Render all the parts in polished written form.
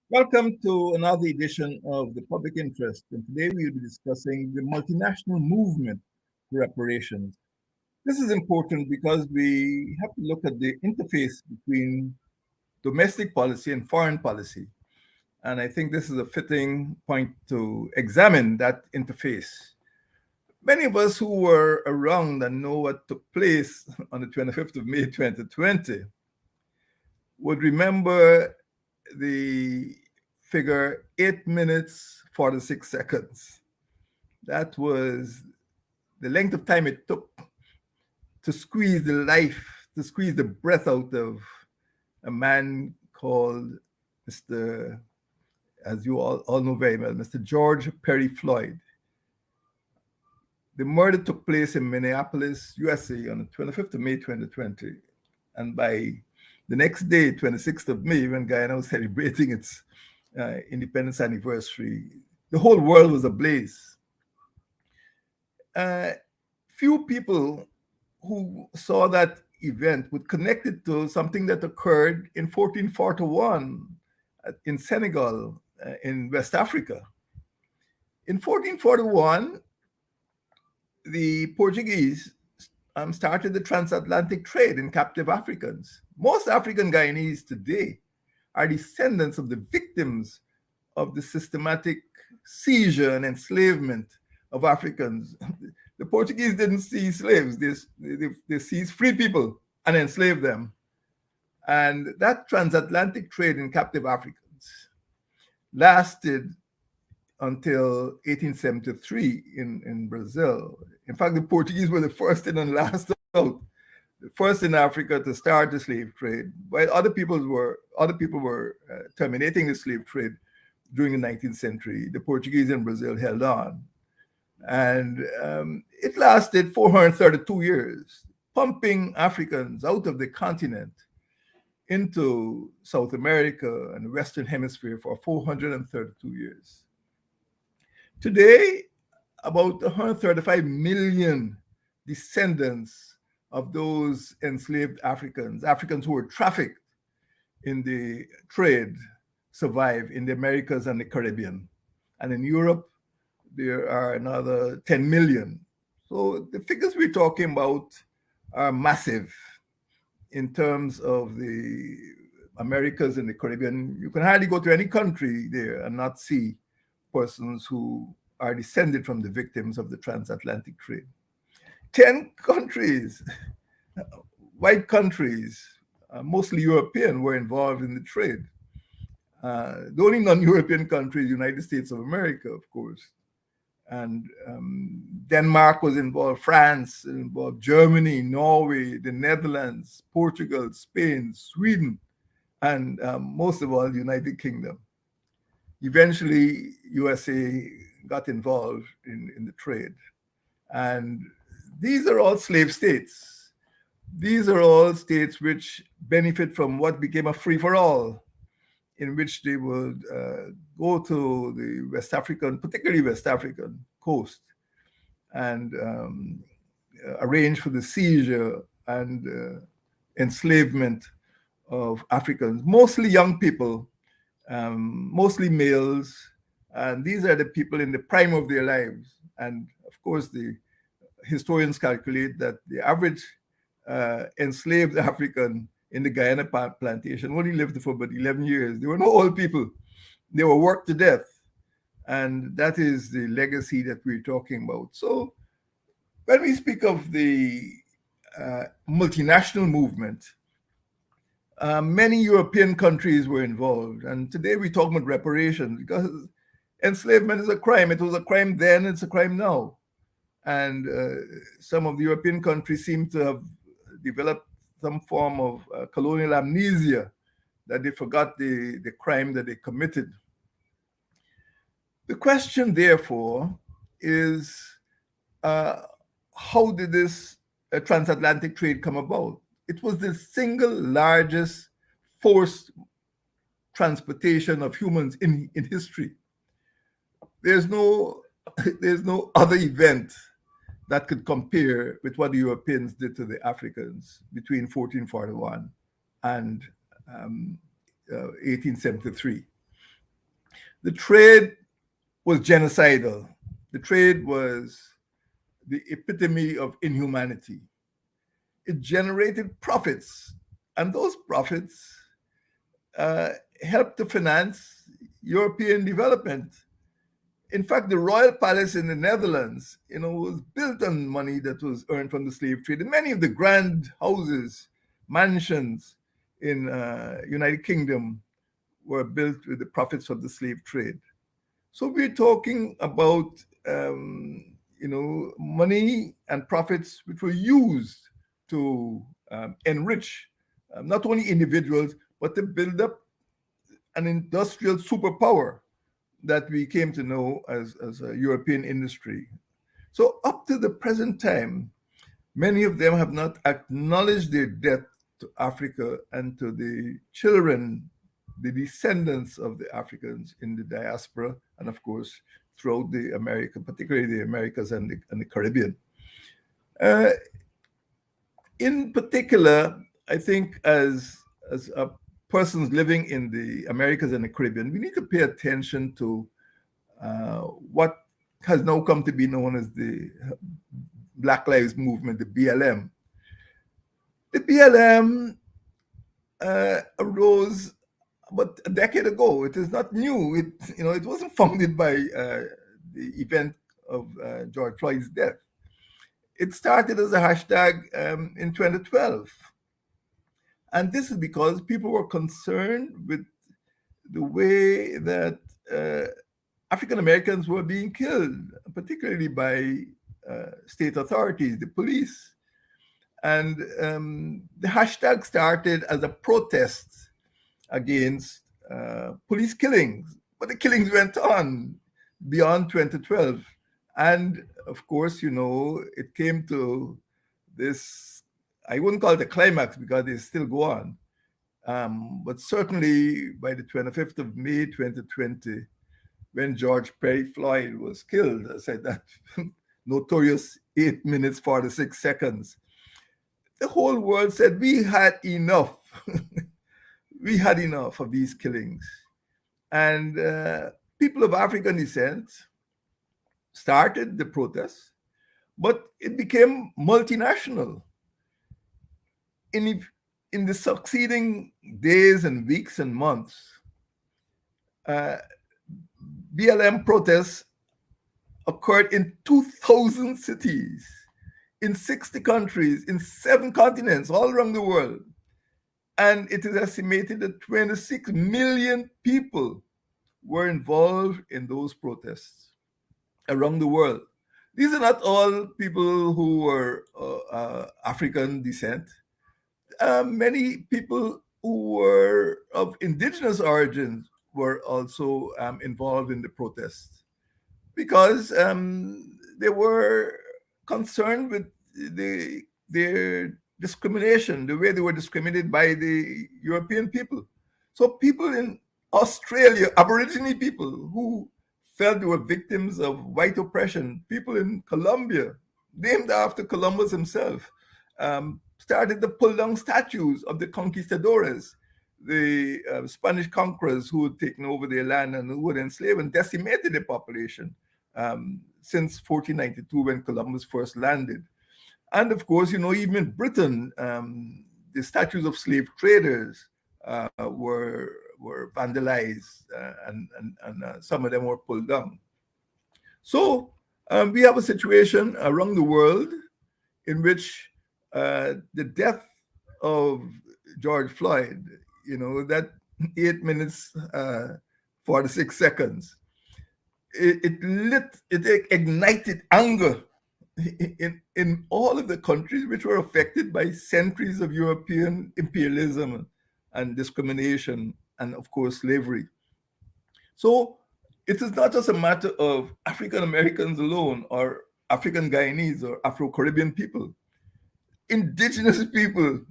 Welcome to another edition of The Public Interest, and today we will be discussing the multinational movement for reparations. This is important because we have to look at the interface between domestic policy and foreign policy. And I think this is a fitting point to examine that interface. Many of us who were around and know what took place on the 25th of May 2020 would remember the figure 8 minutes 46 seconds. That was the length of time it took to squeeze the breath out of a man called Mr., as you all know very well, Mr. George Perry Floyd. The murder took place in Minneapolis, USA on the 25th of May 2020. And by the next day, 26th of May, when Guyana was celebrating its independence anniversary, the whole world was ablaze. Few people who saw that event would connect it to something that occurred in 1441 in Senegal, in West Africa. In 1441, the Portuguese started the transatlantic trade in captive Africans. Most African Guyanese today are descendants of the victims of the systematic seizure and enslavement of Africans. The Portuguese didn't seize slaves, they seized free people and enslaved them. And that transatlantic trade in captive Africans lasted until 1873 in Brazil. In fact, the Portuguese were the first in and last out, the first in Africa to start the slave trade, while other people were terminating the slave trade during the 19th century. The Portuguese in Brazil held on. And it lasted 432 years, pumping Africans out of the continent into South America and the Western Hemisphere for 432 years. Today, about 135 million descendants of those enslaved Africans who were trafficked in the trade, survive in the Americas and the Caribbean. And in Europe, there are another 10 million. So the figures we're talking about are massive in terms of the Americas and the Caribbean. You can hardly go to any country there and not see persons who are descended from the victims of the transatlantic trade. 10 countries, white countries, mostly European, were involved in the trade. The only non-European country is the United States of America, of course. And Denmark was involved, France involved, Germany, Norway, the Netherlands, Portugal, Spain, Sweden, and most of all, the United Kingdom. Eventually, USA got involved in the trade. And these are all slave states. These are all states which benefit from what became a free-for-all in which they would go to the West African, particularly West African coast, and arrange for the seizure and enslavement of Africans, mostly young people, mostly males. And these are the people in the prime of their lives. And of course, the historians calculate that the average enslaved African in the Guyana plantation only lived for about 11 years. They were no old people. They were worked to death. And that is the legacy that we're talking about. So when we speak of the multinational movement, many European countries were involved. And today we talk about reparations because enslavement is a crime. It was a crime then, it's a crime now. And some of the European countries seem to have developed some form of colonial amnesia, that they forgot the crime that they committed. The question, therefore, is how did this transatlantic trade come about? It was the single largest forced transportation of humans in history. There's no other event that could compare with what the Europeans did to the Africans between 1441 and 1873. The trade was genocidal. The trade was the epitome of inhumanity. It generated profits, and those profits helped to finance European development. In fact, the royal palace in the Netherlands, was built on money that was earned from the slave trade. And many of the grand houses, mansions in United Kingdom were built with the profits of the slave trade. So we're talking about, money and profits which were used to enrich not only individuals, but to build up an industrial superpower that we came to know as a European industry. So up to the present time, many of them have not acknowledged their debt to Africa and to the children, the descendants of the Africans in the diaspora, and of course, throughout the America, particularly the Americas and the Caribbean. In particular, I think as persons living in the Americas and the Caribbean, we need to pay attention to what has now come to be known as the Black Lives Movement, the BLM. The BLM arose about a decade ago. It is not new. It wasn't founded by the event of George Floyd's death. It started as a hashtag in 2012. And this is because people were concerned with the way that African Americans were being killed, particularly by state authorities, the police. And the hashtag started as a protest against police killings, but the killings went on beyond 2012. And of course, it came to this, I wouldn't call it a climax because they still go on. But certainly by the 25th of May, 2020, when George Perry Floyd was killed, I said that notorious 8 minutes, 46 seconds, the whole world said we had enough. We had enough of these killings. And people of African descent started the protest, but it became multinational. In the succeeding days and weeks and months, BLM protests occurred in 2,000 cities, in 60 countries, in 7 continents, all around the world. And it is estimated that 26 million people were involved in those protests around the world. These are not all people who were African descent. Many people who were of indigenous origins were also involved in the protests because they were concerned with their discrimination, the way they were discriminated by the European people. So people in Australia, Aborigine people who felt they were victims of white oppression, people in Colombia, named after Columbus himself, started to pull down statues of the conquistadores, the Spanish conquerors who had taken over their land and who had enslaved and decimated the population since 1492 when Columbus first landed. And of course, even in Britain, the statues of slave traders were vandalized, and some of them were pulled down. So we have a situation around the world in which the death of George Floyd, that 8 minutes 46 seconds, it ignited anger in all of the countries which were affected by centuries of European imperialism and discrimination and, of course, slavery. So it is not just a matter of African Americans alone or African Guyanese or Afro-Caribbean people. Indigenous people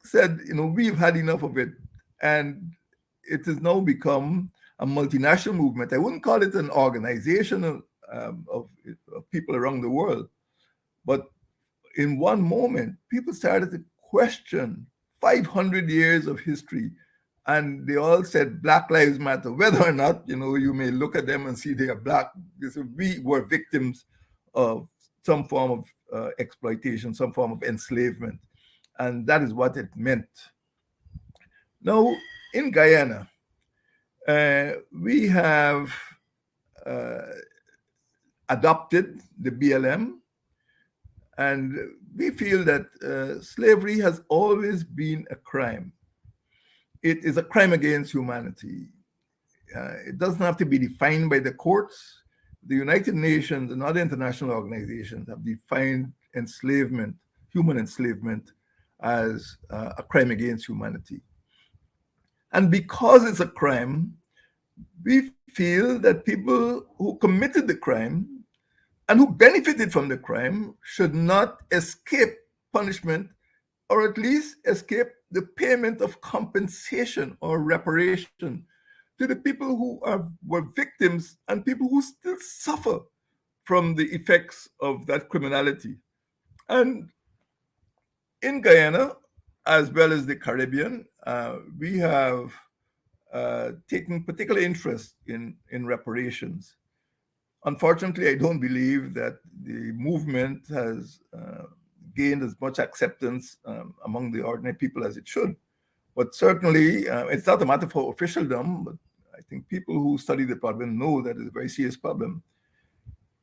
said, we've had enough of it. And it has now become a multinational movement. I wouldn't call it an organization of people around the world. But in one moment, people started to question 500 years of history. And they all said Black Lives Matter, whether or not, you may look at them and see they are Black. We were victims of some form of exploitation, some form of enslavement. And that is what it meant. Now, in Guyana, we have adopted the BLM, and we feel that slavery has always been a crime. It is a crime against humanity. It doesn't have to be defined by the courts. The United Nations and other international organizations have defined enslavement, human enslavement, as a crime against humanity. And because it's a crime, we feel that people who committed the crime and who benefited from the crime should not escape punishment, or at least escape the payment of compensation or reparation to the people who were victims and people who still suffer from the effects of that criminality. And in Guyana, as well as the Caribbean, we have taken particular interest in reparations. Unfortunately, I don't believe that the movement has gained as much acceptance among the ordinary people as it should. But certainly, it's not a matter for officialdom, but I think people who study the problem know that it's a very serious problem.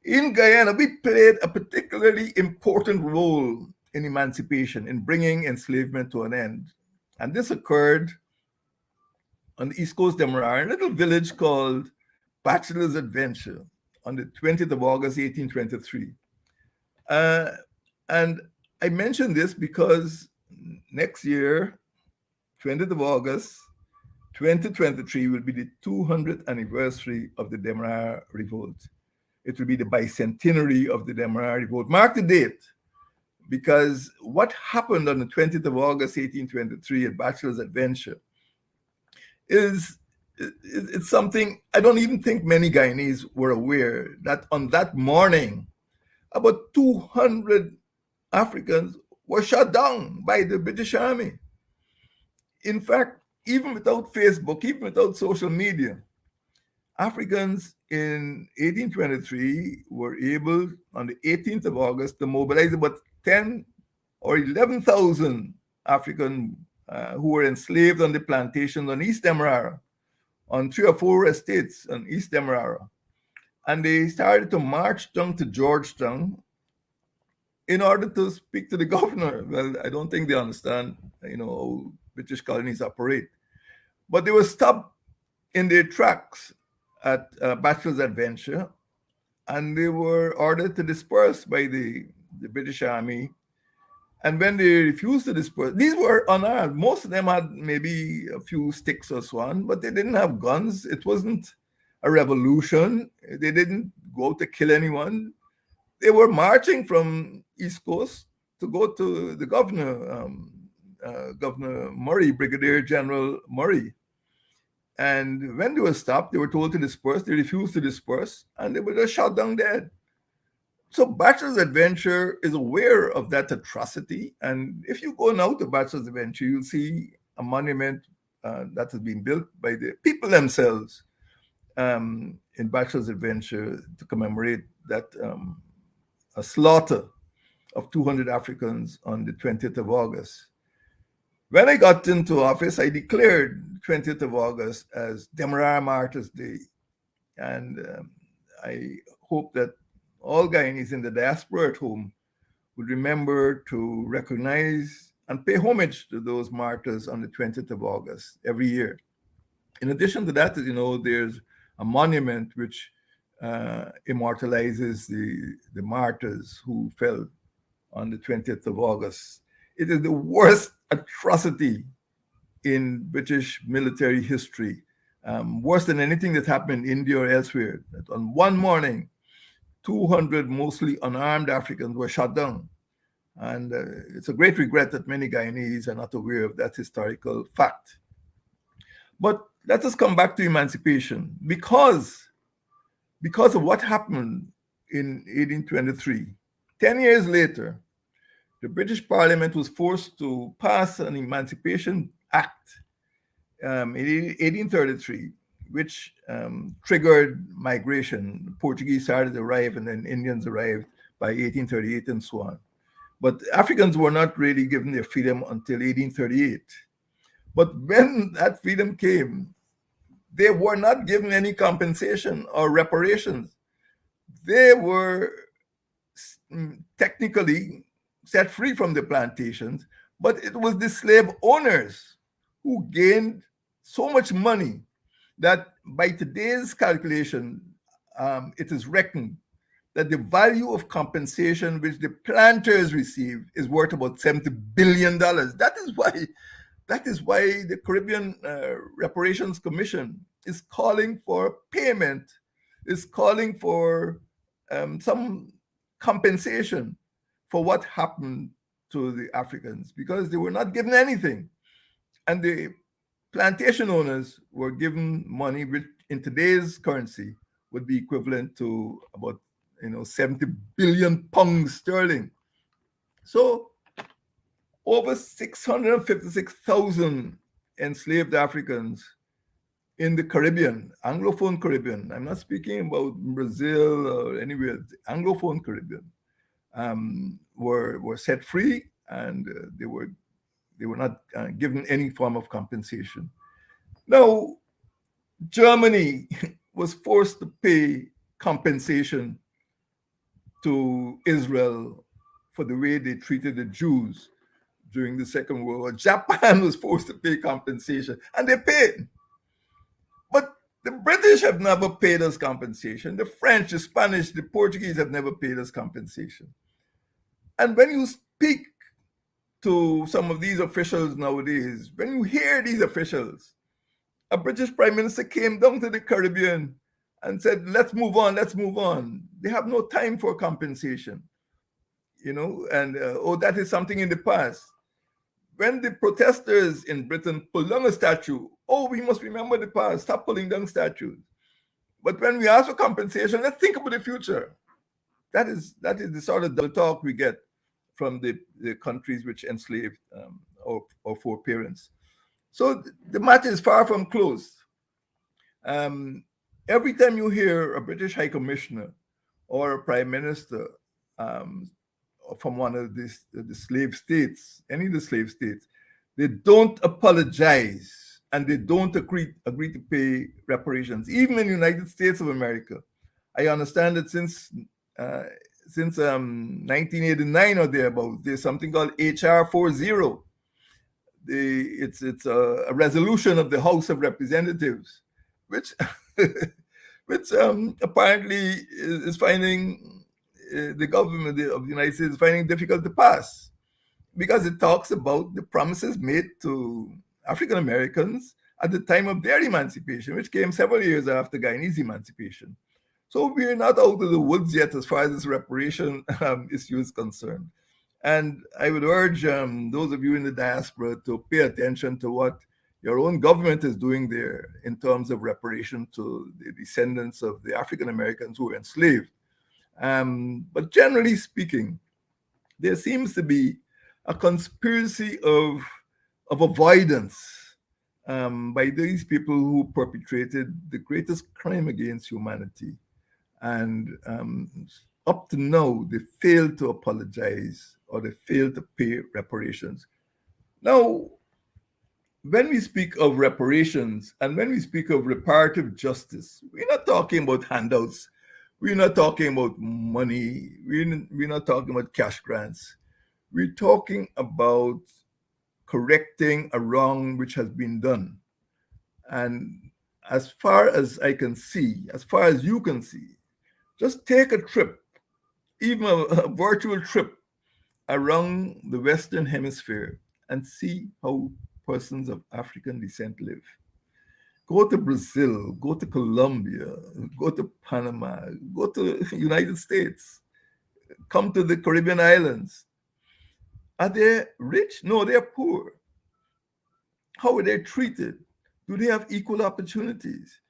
In Guyana, we played a particularly important role in emancipation, in bringing enslavement to an end. And this occurred on the East Coast Demerara, a little village called Bachelor's Adventure, on the 20th of August, 1823. And I mention this because next year, 20th of August, 2023 will be the 200th anniversary of the Demerara Revolt. It will be the bicentenary of the Demerara Revolt. Mark the date, because what happened on the 20th of August, 1823 at Bachelor's Adventure it's something I don't even think many Guyanese were aware that on that morning, about 200 Africans were shot down by the British Army. In fact, even without Facebook, even without social media, Africans in 1823 were able, on the 18th of August, to mobilize about 10 or 11,000 African who were enslaved on the plantations on East Demerara, on 3 or 4 estates on East Demerara. And they started to march down to Georgetown in order to speak to the governor. Well, I don't think they understand, how British colonies operate. But they were stopped in their tracks at Bachelor's Adventure, and they were ordered to disperse by the British Army. And when they refused to disperse, these were unarmed. Most of them had maybe a few sticks or so on, but they didn't have guns. It wasn't a revolution. They didn't go to kill anyone. They were marching from East Coast to go to the governor, Governor Murray, Brigadier General Murray. And when they were stopped, they were told to disperse. They refused to disperse, and they were just shot down dead. So Bachelor's Adventure is aware of that atrocity. And if you go now to Bachelor's Adventure, you'll see a monument that has been built by the people themselves in Bachelor's Adventure to commemorate that a slaughter of 200 Africans on the 20th of August. When I got into office, I declared 20th of August as Demerara Martyrs Day. And I hope that all Guyanese in the diaspora at home would remember to recognize and pay homage to those martyrs on the 20th of August every year. In addition to that, as you know, there's a monument which immortalizes the martyrs who fell on the 20th of August. It is the worst atrocity in British military history, worse than anything that happened in India or elsewhere. That on one morning, 200 mostly unarmed Africans were shot down. And it's a great regret that many Guyanese are not aware of that historical fact. But let us come back to emancipation. Because of what happened in 1823, 10 years later, the British Parliament was forced to pass an Emancipation Act in 1833, which triggered migration. The Portuguese started to arrive, and then Indians arrived by 1838 and so on. But Africans were not really given their freedom until 1838. But when that freedom came, they were not given any compensation or reparations. They were technically set free from the plantations, but it was the slave owners who gained so much money that by today's calculation, it is reckoned that the value of compensation which the planters receive is worth about $70 billion. That is why the Caribbean Reparations Commission is calling for payment, is calling for some compensation for what happened to the Africans, because they were not given anything. And the plantation owners were given money which in today's currency would be equivalent to about 70 billion pounds sterling. So over 656,000 enslaved Africans in the Caribbean, Anglophone Caribbean, I'm not speaking about Brazil or anywhere, Anglophone Caribbean, were set free, and they were not given any form of compensation. Now, Germany was forced to pay compensation to Israel for the way they treated the Jews during the Second World War. Japan was forced to pay compensation, and they paid. But the British have never paid us compensation. The French, the Spanish, the Portuguese have never paid us compensation. And when you speak to some of these officials nowadays, when you hear these officials, a British Prime Minister came down to the Caribbean and said, let's move on, let's move on. They have no time for compensation, and that is something in the past. When the protesters in Britain pulled down a statue, we must remember the past, stop pulling down statues. But when we ask for compensation, let's think about the future. That is the sort of double talk we get from the countries which enslaved our foreparents. So the matter is far from closed. Every time you hear a British High Commissioner or a Prime Minister from one of the slave states, any of the slave states, they don't apologize and they don't agree to pay reparations. Even in the United States of America, I understand that since 1989 or thereabouts, there's something called HR 40. It's a resolution of the House of Representatives, which apparently is finding the government of the United States is finding difficult to pass, because it talks about the promises made to African Americans at the time of their emancipation, which came several years after Guyanese emancipation. So we're not out of the woods yet as far as this reparation issue is concerned. And I would urge those of you in the diaspora to pay attention to what your own government is doing there in terms of reparation to the descendants of the African Americans who were enslaved. But generally speaking, there seems to be a conspiracy of avoidance by these people who perpetrated the greatest crime against humanity. And up to now, they failed to apologize or they failed to pay reparations. Now, when we speak of reparations and when we speak of reparative justice, we're not talking about handouts. We're not talking about money. We're not talking about cash grants. We're talking about correcting a wrong which has been done. And as far as I can see, as far as you can see, just take a trip, even a virtual trip around the Western Hemisphere and see how persons of African descent live. Go to Brazil, go to Colombia, go to Panama, go to the United States, come to the Caribbean islands. Are they rich? No, they're poor. How are they treated? Do they have equal opportunities?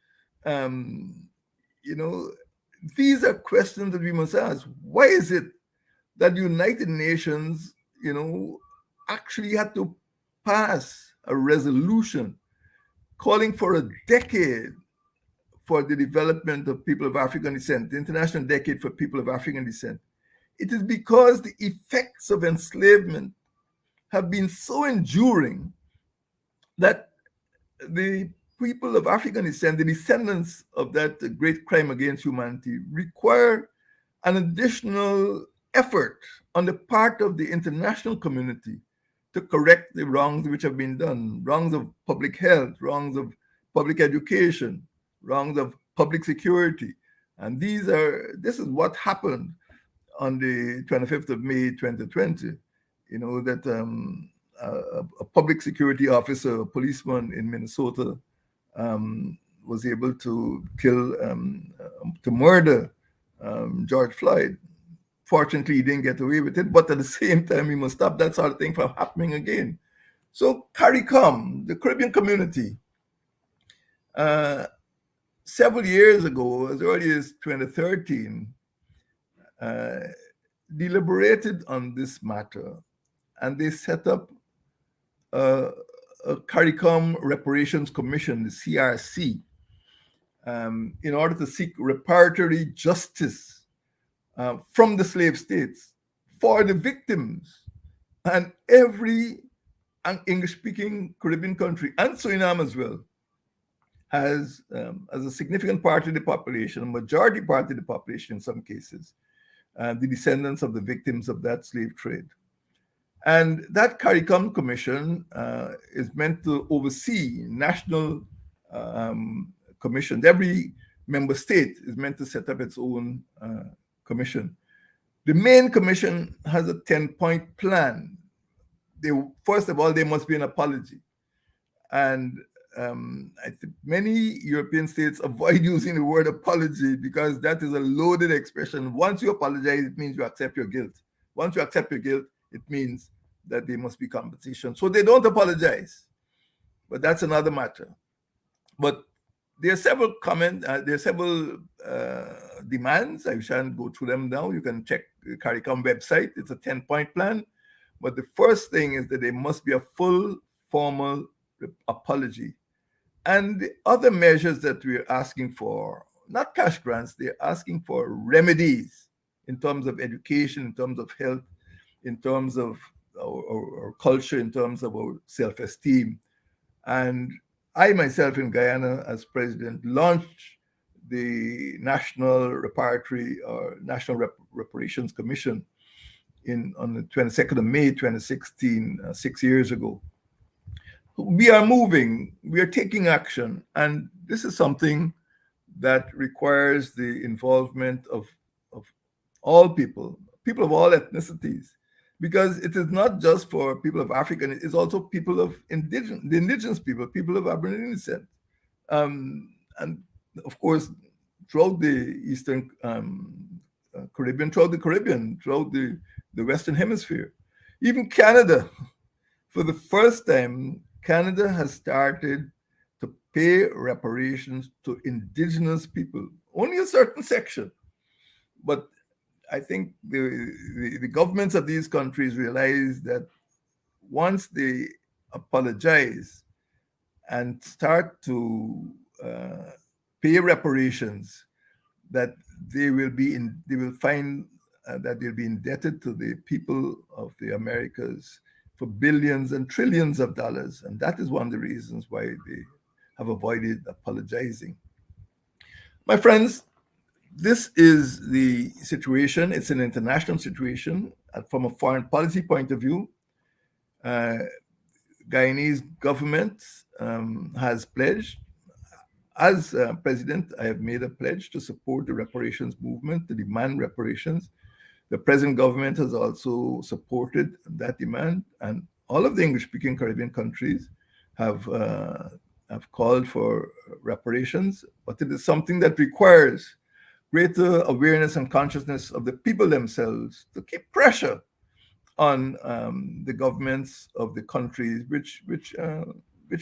Um, you know, these are questions that we must ask. Why is it that the United Nations, actually had to pass a resolution calling for a decade for the development of people of African descent, the International Decade for People of African Descent? It is because the effects of enslavement have been so enduring that the people of African descent, the descendants of that great crime against humanity, require an additional effort on the part of the international community to correct the wrongs which have been done, wrongs of public health, wrongs of public education, wrongs of public security. And this is what happened on the 25th of May, 2020, that a public security officer, a policeman in Minnesota, was able to to murder George Floyd. Fortunately, he didn't get away with it, but at the same time, we must stop that sort of thing from happening again. So CARICOM, the Caribbean community, several years ago, as early as 2013, deliberated on this matter, and they set up a CARICOM Reparations Commission, the CRC, in order to seek reparatory justice from the slave states for the victims. And every English-speaking Caribbean country, and Suriname as well, has, as a significant part of the population, a majority part of the population in some cases, the descendants of the victims of that slave trade. And that CARICOM Commission is meant to oversee national commissions. Every member state is meant to set up its own commission. The main commission has a 10-point plan. First of all, there must be an apology. And I think many European states avoid using the word apology because that is a loaded expression. Once you apologize, it means you accept your guilt. Once you accept your guilt, it means that there must be compensation. So they don't apologize. But that's another matter. But there are several demands. I shan't go through them now. You can check the CARICOM website. It's a 10-point plan. But the first thing is that there must be a full, formal apology. And the other measures that we're asking for, not cash grants, they're asking for remedies in terms of education, in terms of health, in terms of our culture, in terms of our self-esteem. And I myself in Guyana as president launched the National Reparations Commission on the 22nd of May, 2016, 6 years ago. We are moving, we are taking action, and this is something that requires the involvement of all people of all ethnicities, because it is not just for people of Africa, it's also people of the indigenous people of Aboriginal descent. And of course, throughout the Eastern Caribbean, throughout the Western Hemisphere, even Canada, for the first time, Canada has started to pay reparations to indigenous people, only a certain section. But I think the governments of these countries realize that once they apologize and start to uh, pay reparations, that they will find that they'll be indebted to the people of the Americas for billions and trillions of dollars, and that is one of the reasons why they have avoided apologizing. My friends, this is the situation. It's an international situation. From a foreign policy point of view, uh, Guyanese government has pledged. As president, I have made a pledge to support the reparations movement, to demand reparations. The present government has also supported that demand, and all of the English-speaking Caribbean countries have have called for reparations. But it is something that requires greater awareness and consciousness of the people themselves to keep pressure on the governments of the countries which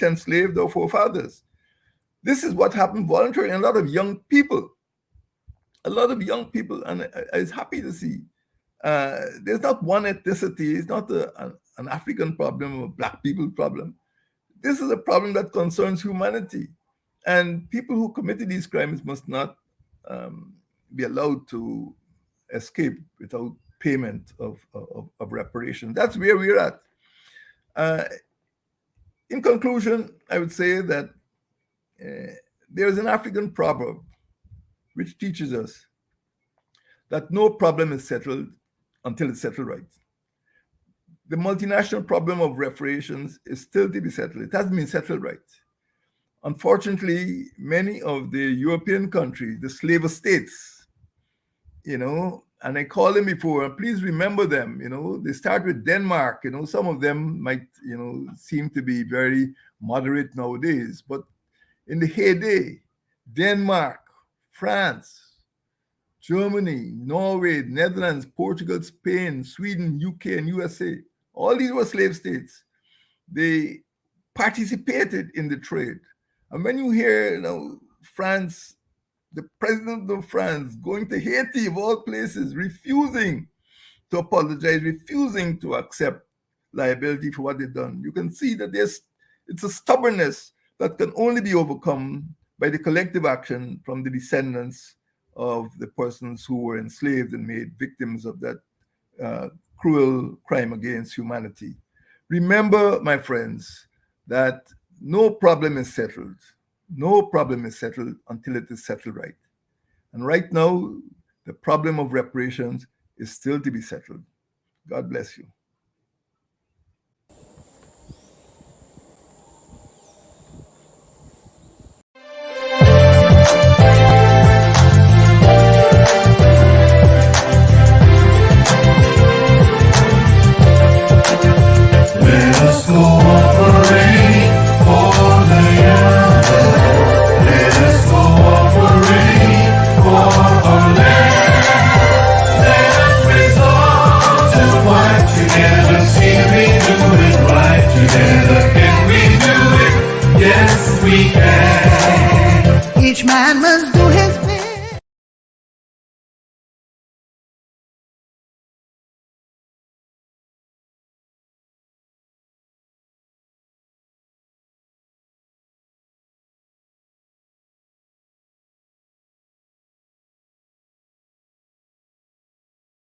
enslaved our forefathers. This is what happened voluntarily. A lot of young people, and I was happy to see. There's not one ethnicity. It's not an African problem or Black people problem. This is a problem that concerns humanity, and people who committed these crimes must not be allowed to escape without payment of reparation. That's where we're at. Uh, in conclusion, I would say that there is an African proverb which teaches us that no problem is settled until it's settled right. The multinational problem of reparations is still to be settled. It hasn't been settled right. Unfortunately, many of the European countries, the slave states, and I called them before, and please remember them, they start with Denmark, some of them might, seem to be very moderate nowadays, but in the heyday, Denmark, France, Germany, Norway, Netherlands, Portugal, Spain, Sweden, UK, and USA, all these were slave states. They participated in the trade. And when you hear, France, the president of France going to Haiti, of all places, refusing to apologize, refusing to accept liability for what they've done, you can see that it's a stubbornness that can only be overcome by the collective action from the descendants of the persons who were enslaved and made victims of that cruel crime against humanity. Remember, my friends, that no problem is settled. No problem is settled until it is settled right. And right now, the problem of reparations is still to be settled. God bless you.